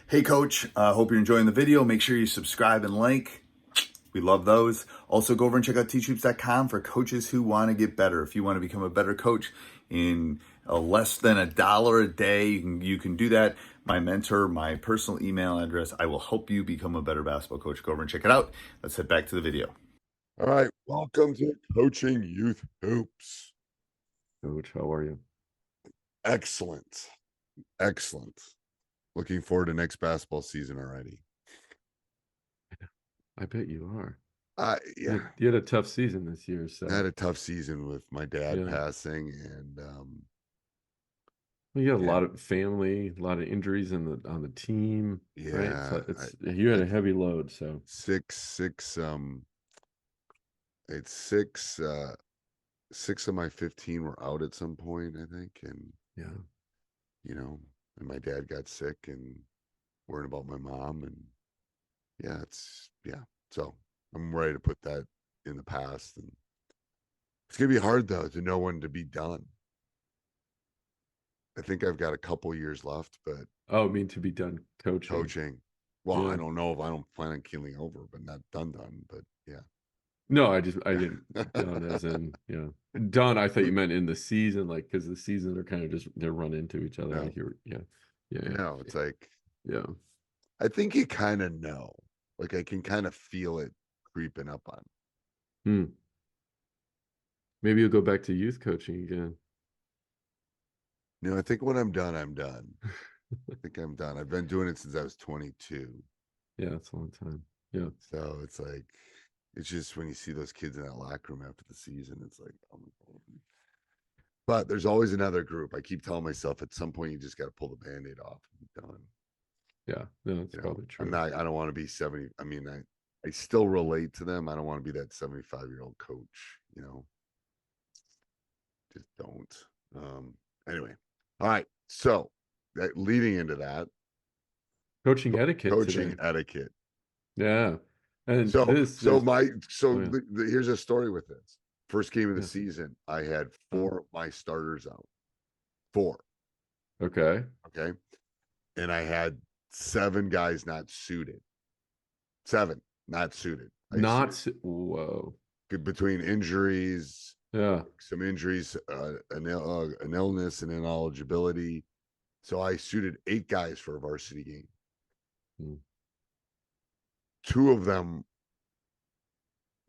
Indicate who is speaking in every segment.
Speaker 1: Hey coach, hope you're enjoying the video. Make sure you subscribe and like. We love those. Also go over and check out teachhoops.com for coaches who want to get better. If you want to become a better coach in less than $1 a day, you can do that. My mentor, my personal email address, I will help you become a better basketball coach. Go over and check it out. Let's head back to the video.
Speaker 2: All right, welcome to Coaching Youth Hoops.
Speaker 3: Coach, how are you?
Speaker 2: Excellent. Excellent. Looking forward to next basketball season already.
Speaker 3: I bet you are.
Speaker 2: Yeah,
Speaker 3: You had a tough season this year, so
Speaker 2: I had a tough season with my dad
Speaker 3: Yeah.
Speaker 2: passing, and
Speaker 3: well, you had a
Speaker 2: yeah.
Speaker 3: lot of family, a lot of injuries on the team, right?
Speaker 2: Yeah,
Speaker 3: So you had
Speaker 2: I
Speaker 3: a heavy load, so
Speaker 2: six it's six of my 15 were out at some point, I think, and
Speaker 3: yeah.
Speaker 2: and my dad got sick and worrying about my mom, and so I'm ready to put that in the past, and it's gonna be hard though to know when to be done. I think I've got a couple years left, but
Speaker 3: Oh, I mean to be done coaching.
Speaker 2: Well, I
Speaker 3: Yeah.
Speaker 2: don't know if I don't plan on keeling over, but not done, but yeah.
Speaker 3: No, I didn't done as in, done. I thought you meant in the season, like because the seasons are kind of just they run into each other.
Speaker 2: No,
Speaker 3: Like yeah.
Speaker 2: no, it's like
Speaker 3: Yeah.
Speaker 2: I think you kind of know, like I can kind of feel it creeping up on.
Speaker 3: Hmm. Maybe you'll go back to youth coaching again.
Speaker 2: I think when I'm done, I'm done. I think I'm done. I've been doing it since I was 22.
Speaker 3: Yeah, it's a long time. Yeah.
Speaker 2: So it's like, it's just when you see those kids in that locker room after the season, it's like, oh my God. But there's always another group. I keep telling myself at some point, you just got to pull the band aid off and be done.
Speaker 3: Yeah, no, that's probably true.
Speaker 2: I don't want to be 70. I mean, I still relate to them. I don't want to be that 75-year-old coach, just don't. Anyway. All right. So leading into that,
Speaker 3: Coaching etiquette
Speaker 2: coaching
Speaker 3: today.
Speaker 2: etiquette.
Speaker 3: Yeah. And
Speaker 2: So,
Speaker 3: this is oh yeah.
Speaker 2: here's a story with this. First game of the
Speaker 3: Yeah.
Speaker 2: season, I had
Speaker 3: Uh-huh.
Speaker 2: 4 of my starters out. 4.
Speaker 3: Okay.
Speaker 2: Okay. And I had 7 guys not suited. 7 not suited.
Speaker 3: Whoa.
Speaker 2: Between injuries,
Speaker 3: Yeah.
Speaker 2: some injuries, an illness, and ineligibility. So I suited 8 guys for a varsity game.
Speaker 3: Hmm.
Speaker 2: 2 of them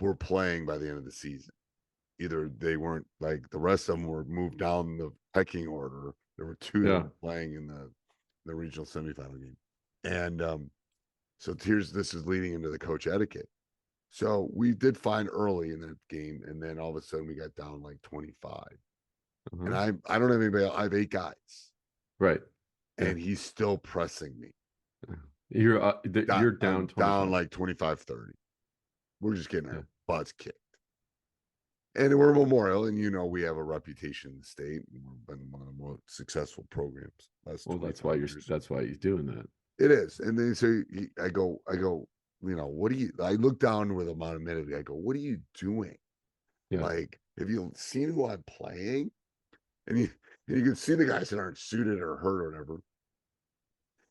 Speaker 2: were playing by the end of the season. Either they weren't, like the rest of them were moved down the pecking order. There were 2 that
Speaker 3: Yeah.
Speaker 2: were playing in the regional semifinal game. And so this is leading into the coach etiquette. So we did fine early in that game, and then all of a sudden we got down like 25. And
Speaker 3: Uh-huh.
Speaker 2: I don't have anybody else. I have 8 guys,
Speaker 3: Right. Yeah.
Speaker 2: and he's still pressing me.
Speaker 3: You're down
Speaker 2: I'm down
Speaker 3: 25.
Speaker 2: like 25-30. We're just getting
Speaker 3: Yeah.
Speaker 2: our butts kicked. And we're Memorial, and we have a reputation in the state, and we've been one of the most successful programs last
Speaker 3: Well,
Speaker 2: 25 years.
Speaker 3: that's why he's doing that.
Speaker 2: It is. And then so I go, what do you, I look down with him on a minute. I go, what are you doing?
Speaker 3: Yeah.
Speaker 2: Like, have you seen who I'm playing? And you can see the guys that aren't suited or hurt or whatever.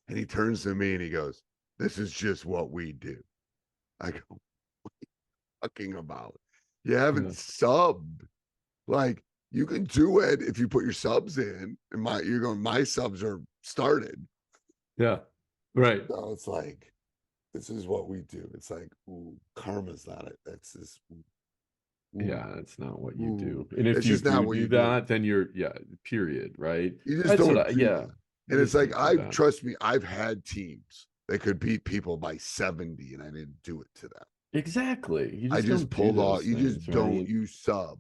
Speaker 2: And he turns to me and he goes, this is just what we do. I go, what are you talking about? You haven't
Speaker 3: Yeah.
Speaker 2: subbed. Like, you can do it if you put your subs in. And my subs are started.
Speaker 3: Yeah. Right.
Speaker 2: So it's like, this is what we do. It's like, ooh, karma's not it. That's this. Ooh,
Speaker 3: Yeah, that's not what you do.
Speaker 2: ooh.
Speaker 3: And if
Speaker 2: It's
Speaker 3: you
Speaker 2: just not
Speaker 3: do
Speaker 2: what
Speaker 3: do
Speaker 2: you do.
Speaker 3: that, then period, right?
Speaker 2: You just
Speaker 3: That's what
Speaker 2: don't do that. And
Speaker 3: I
Speaker 2: it's
Speaker 3: just
Speaker 2: like,
Speaker 3: don't do that.
Speaker 2: trust me, I've had teams that could beat people by 70, and I didn't do it to them.
Speaker 3: Exactly. You
Speaker 2: I
Speaker 3: just
Speaker 2: just
Speaker 3: don't do
Speaker 2: pulled off.
Speaker 3: those
Speaker 2: You just
Speaker 3: things,
Speaker 2: don't.
Speaker 3: right?
Speaker 2: You sub.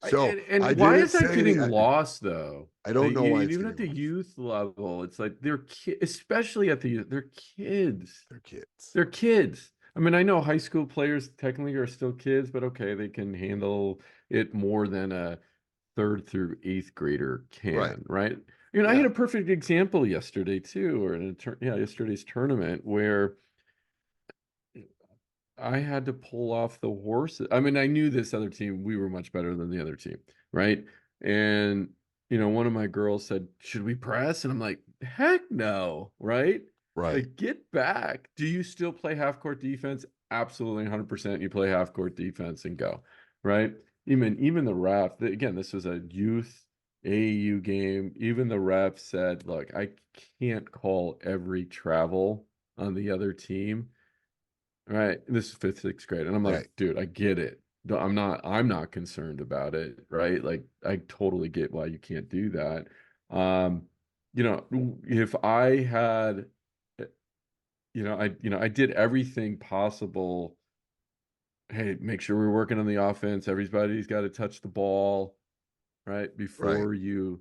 Speaker 2: So I
Speaker 3: And why
Speaker 2: didn't
Speaker 3: is that
Speaker 2: say
Speaker 3: getting
Speaker 2: anything.
Speaker 3: lost though?
Speaker 2: I don't know why it's
Speaker 3: Even at
Speaker 2: getting
Speaker 3: the
Speaker 2: lost.
Speaker 3: youth level, it's like they're kids, especially at they're kids.
Speaker 2: They're kids.
Speaker 3: They're kids. I mean, I know high school players technically are still kids, but okay, they can handle it more than a third through eighth grader
Speaker 2: Right.
Speaker 3: can, right? I had
Speaker 2: Yeah.
Speaker 3: a perfect example yesterday too, or yesterday's tournament where I had to pull off the horses. I mean, I knew this other team, we were much better than the other team, right? And, one of my girls said, "Should we press?" And I'm like, "Heck no!" Right?
Speaker 2: Right.
Speaker 3: Like, get back. Do you still play half court defense? Absolutely, 100%. You play half court defense and go, right? Even the ref. Again, this was a youth AAU game. Even the ref said, "Look, I can't call every travel on the other team." Right. This is fifth, sixth grade. And I'm like,
Speaker 2: Right.
Speaker 3: dude, I get it. I'm not concerned about it. Right. Like I totally get why you can't do that. Um, if I had, eh, I did everything possible. Hey, make sure we're working on the offense. Everybody's got to touch the ball, right?
Speaker 2: Right.
Speaker 3: Before you.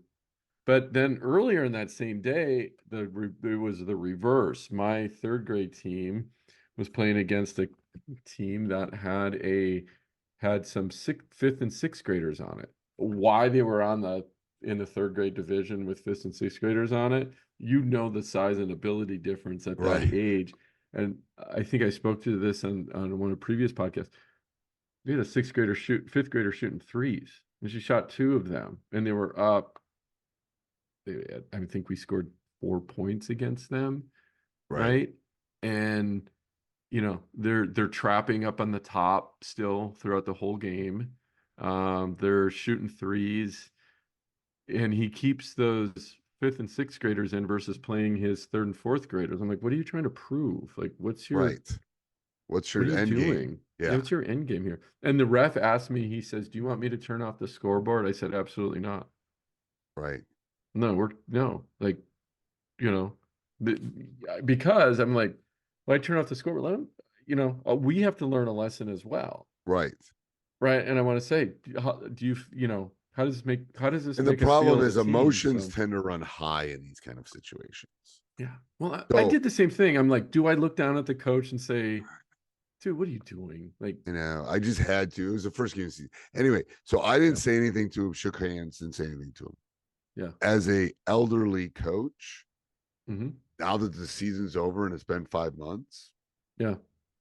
Speaker 3: But then earlier in that same day, it was the reverse. My third grade team was playing against a team that had some fifth and sixth graders on it. Why they were in the third grade division with fifth and sixth graders on it, the size and ability difference at that
Speaker 2: Right.
Speaker 3: age. And I think I spoke to this on one of the previous podcasts. We had a fifth grader shooting threes, and she shot two of them, and they were up. I think we scored 4 points against them,
Speaker 2: Right.
Speaker 3: right? And they're trapping up on the top still throughout the whole game. They're shooting threes, and he keeps those fifth and sixth graders in versus playing his third and fourth graders. I'm like, what are you trying to prove? Like,
Speaker 2: Right. What's
Speaker 3: what
Speaker 2: your
Speaker 3: are you
Speaker 2: end game?
Speaker 3: doing? Yeah,
Speaker 2: Yeah.
Speaker 3: what's your end game here? And the ref asked me, he says, "Do you want me to turn off the scoreboard?" I said, "Absolutely not.
Speaker 2: Right.
Speaker 3: No, like, you know, because I'm like, well, I turn off the scoreboard. Let 'em, we have to learn a lesson as well,
Speaker 2: Right.
Speaker 3: right? And I want to say, how does this
Speaker 2: And the
Speaker 3: make us feel
Speaker 2: problem
Speaker 3: as a
Speaker 2: is
Speaker 3: team?
Speaker 2: emotions
Speaker 3: So
Speaker 2: tend to run high in these kind of situations.
Speaker 3: yeah, well, I
Speaker 2: So,
Speaker 3: did the same thing. I'm like, do I look down at the coach and say, "Dude, what are you doing?" Like,
Speaker 2: I just had to. It was the first game of the season. Anyway, so I didn't
Speaker 3: yeah,
Speaker 2: say anything to him, shook hands, didn't say anything to him.
Speaker 3: yeah,
Speaker 2: As a elderly coach,
Speaker 3: hmm,
Speaker 2: now that the season's over and it's been 5 months,
Speaker 3: yeah.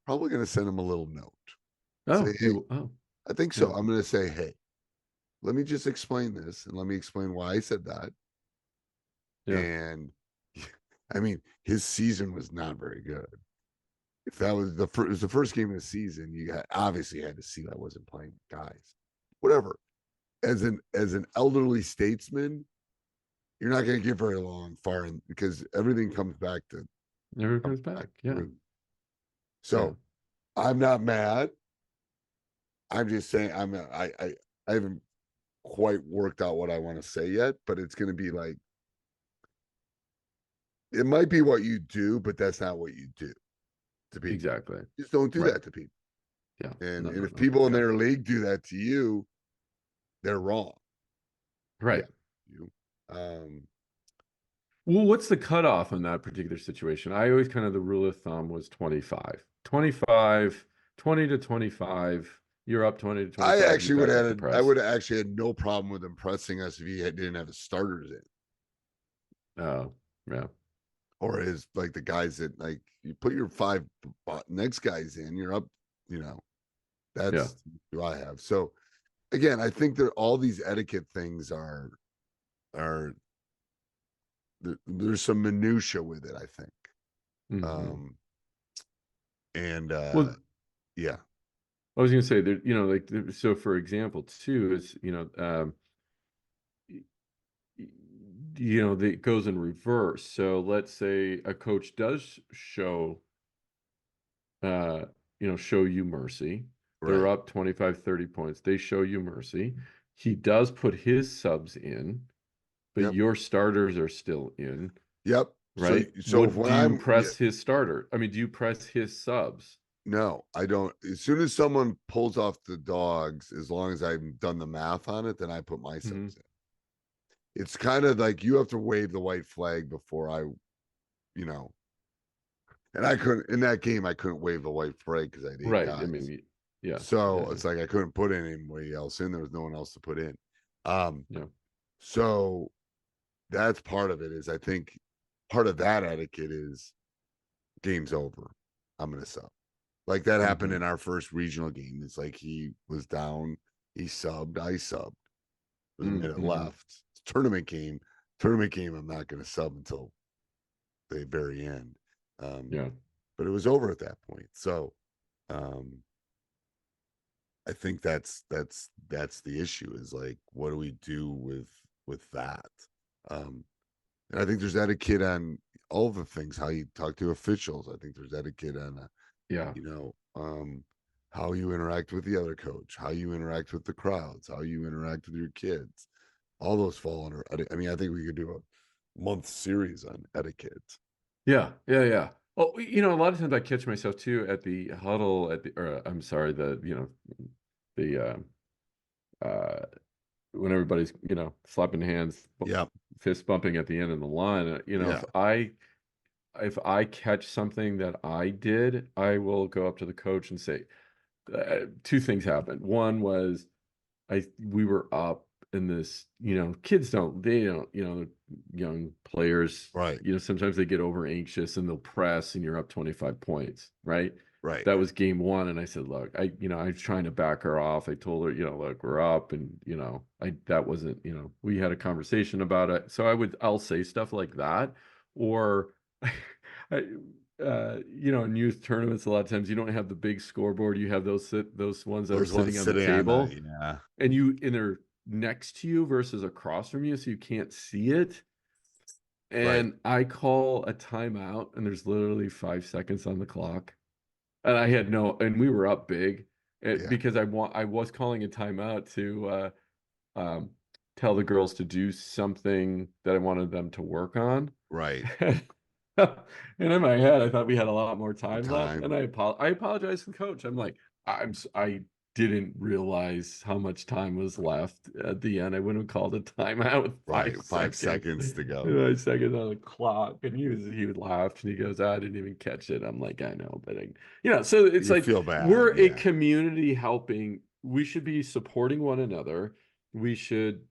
Speaker 2: probably going to send him a little note. Say,
Speaker 3: Oh,
Speaker 2: hey,
Speaker 3: oh,
Speaker 2: I think so.
Speaker 3: yeah,
Speaker 2: I'm going to say, hey, let me just explain this and let me explain why I said that.
Speaker 3: yeah,
Speaker 2: And I mean, his season was not very good. If that was it was the first game of the season, you obviously had to see that I wasn't playing guys. Whatever. As an elderly statesman, you're not going to get very long far in because everything comes back to
Speaker 3: never comes back. Yeah,
Speaker 2: root.
Speaker 3: yeah,
Speaker 2: So I'm not mad. I'm just saying I haven't quite worked out what I want to say yet, but it's going to be like it might be what you do, but that's not what you do to people.
Speaker 3: exactly.
Speaker 2: Just don't do
Speaker 3: Right.
Speaker 2: that to people.
Speaker 3: Yeah.
Speaker 2: And
Speaker 3: No,
Speaker 2: and
Speaker 3: no,
Speaker 2: if
Speaker 3: no.
Speaker 2: people in
Speaker 3: Yeah.
Speaker 2: their league do that to you, they're wrong. Yeah.
Speaker 3: Right.
Speaker 2: You. Um,
Speaker 3: Well, what's the cutoff in that particular situation? I always kind of the rule of thumb was 25. 25, 20 to 25. You're up 20 to
Speaker 2: I
Speaker 3: 25. You
Speaker 2: actually
Speaker 3: back up the
Speaker 2: I
Speaker 3: press.
Speaker 2: would have actually had no problem with him pressing us if didn't have his starters in.
Speaker 3: Oh, yeah.
Speaker 2: Or his like the guys that like you put your five next guys in, you're up,
Speaker 3: Yeah.
Speaker 2: that's who I have. So again, I think that all these etiquette things are there's some minutia with it, I think.
Speaker 3: Hmm.
Speaker 2: Um and
Speaker 3: Well,
Speaker 2: yeah,
Speaker 3: I was going to say that, so for example, too, is, it goes in reverse. So let's say a coach does uh, show you mercy. They're
Speaker 2: right.
Speaker 3: up 25, 30 points. They show you mercy. He does put his subs in, but
Speaker 2: Yep.
Speaker 3: your starters are still in,
Speaker 2: Yep. So
Speaker 3: right?
Speaker 2: so if
Speaker 3: What
Speaker 2: when
Speaker 3: do you
Speaker 2: I'm yeah,
Speaker 3: press his starter? I mean, do you press his subs?
Speaker 2: no, I don't. As soon as someone pulls off the dogs, as long as I've done the math on it, then I put my
Speaker 3: Hmm.
Speaker 2: subs in. It's kind of like you have to wave the white flag before you know, and I couldn't in that game. I couldn't wave the white flag because I had eight
Speaker 3: Right. I
Speaker 2: guys.
Speaker 3: mean, yeah, yeah,
Speaker 2: So
Speaker 3: yeah,
Speaker 2: it's like I couldn't put anybody else in. There was no one else to put in. Um,
Speaker 3: yeah.
Speaker 2: so that's part of it. Is I think part of that etiquette is game's over. I'm gonna sub. Like that happened
Speaker 3: Hmm.
Speaker 2: in our first regional game. It's like he was down, he subbed, I subbed. There was a minute
Speaker 3: Hmm.
Speaker 2: left. tournament game, I'm not going to sub until the very end.
Speaker 3: Yeah.
Speaker 2: But it was over at that point. So I think that's the issue, is like, what do we do with that? And I think there's etiquette on all the things, how you talk to officials. I think there's etiquette on
Speaker 3: Yeah.
Speaker 2: how you interact with the other coach, how you interact with the crowds, how you interact with your kids. All those fall under. I mean, I think we could do a month series on etiquette.
Speaker 3: Yeah. Yeah. Yeah. Oh, a lot of times I catch myself too at the huddle or I'm sorry, the when everybody's, slapping hands,
Speaker 2: Yeah,
Speaker 3: fist bumping at the end of the line,
Speaker 2: yeah,
Speaker 3: if I catch something that I did, I will go up to the coach and say, two things happened. One was we were up in this, kids they don't, young players,
Speaker 2: right,
Speaker 3: sometimes they get over anxious and they'll press and you're up 25 points, right?
Speaker 2: right,
Speaker 3: That was game one. And I said, look, I was trying to back her off. I told her, look, we're up, and, that wasn't, we had a conversation about it. So I'll say stuff like that. Or I, in youth tournaments, a lot of times you don't have the big scoreboard. You have those ones that are
Speaker 2: those
Speaker 3: sitting on the
Speaker 2: sitting
Speaker 3: table,
Speaker 2: yeah,
Speaker 3: and they're next to you versus across from you, so you can't see it.
Speaker 2: right,
Speaker 3: And I call a timeout, and there's literally 5 seconds on the clock, and and we were up big,
Speaker 2: yeah,
Speaker 3: because I was calling a timeout to um, tell the girls to do something that I wanted them to work on.
Speaker 2: right.
Speaker 3: And in my head, I thought we had a lot more time left,
Speaker 2: Time,
Speaker 3: and I apologized to the coach. I'm like, I didn't realize how much time was left at the end. I wouldn't have called a timeout with
Speaker 2: right.
Speaker 3: 5 seconds.
Speaker 2: 5 seconds to go.
Speaker 3: 5 seconds on the clock, and he would laugh, and he goes, "I didn't even catch it." I'm like, I know, but so it's
Speaker 2: You
Speaker 3: like
Speaker 2: feel bad,
Speaker 3: we're a
Speaker 2: yeah,
Speaker 3: community helping. We should be supporting one another. We should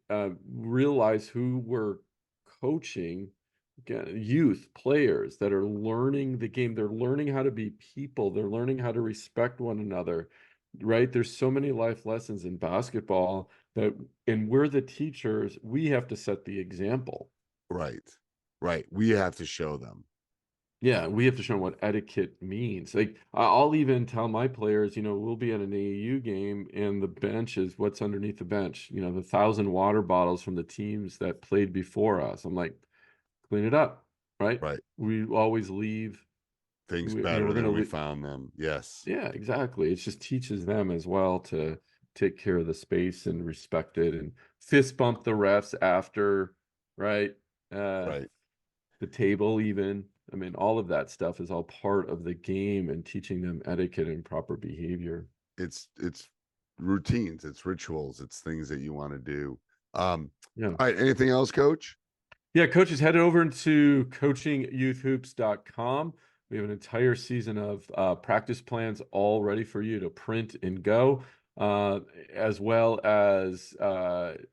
Speaker 3: realize who we're coaching. Again, youth players that are learning the game. They're learning how to be people. They're learning how to respect one another, right? There's so many life lessons in basketball and we're the teachers. We have to set the example.
Speaker 2: right, right. We have to show them.
Speaker 3: Yeah, we have to show them what etiquette means. Like, I'll even tell my players, we'll be at an AAU game, and the bench is what's underneath the bench. The 1,000 water bottles from the teams that played before us. I'm like, clean it up, right?
Speaker 2: Right.
Speaker 3: We always leave.
Speaker 2: Things
Speaker 3: We're
Speaker 2: better
Speaker 3: gonna
Speaker 2: than we
Speaker 3: leave.
Speaker 2: found them. Yes.
Speaker 3: Yeah, exactly. It just teaches them as well to take care of the space and respect it, and fist bump the refs after, right? Uh,
Speaker 2: Right.
Speaker 3: the table even. I mean, all of that stuff is all part of the game and teaching them etiquette and proper behavior.
Speaker 2: It's routines, it's rituals, it's things that you want to do.
Speaker 3: Yeah.
Speaker 2: All right. Anything else, Coach?
Speaker 3: Yeah, coaches, head over to coachingyouthhoops.com. We have an entire season of practice plans all ready for you to print and go, as well as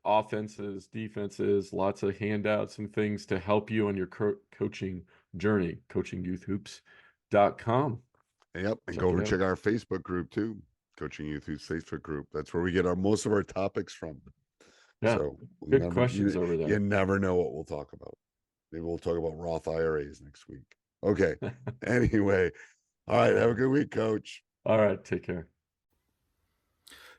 Speaker 3: offenses, defenses, lots of handouts and things to help you on your coaching journey. Coachingyouthhoops.com.
Speaker 2: Yep. And
Speaker 3: Check
Speaker 2: go over
Speaker 3: it
Speaker 2: and
Speaker 3: out.
Speaker 2: check our Facebook group too. Coaching Youth Hoops Facebook group. That's where we get most of our topics from.
Speaker 3: Yeah,
Speaker 2: So
Speaker 3: good questions over
Speaker 2: you
Speaker 3: there.
Speaker 2: never know what we'll talk about. Maybe we'll talk about Roth IRAs next week. Okay. Anyway. All right. Have a good week, Coach.
Speaker 3: All right, take care.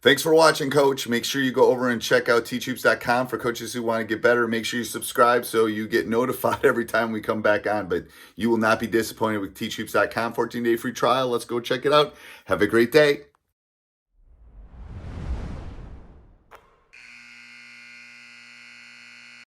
Speaker 1: Thanks for watching, Coach. Make sure you go over and check out teachhoops.com for coaches who want to get better. Make sure you subscribe so you get notified every time we come back on. But you will not be disappointed with teachhoops.com. 14-day free trial. Let's go check it out. Have a great day.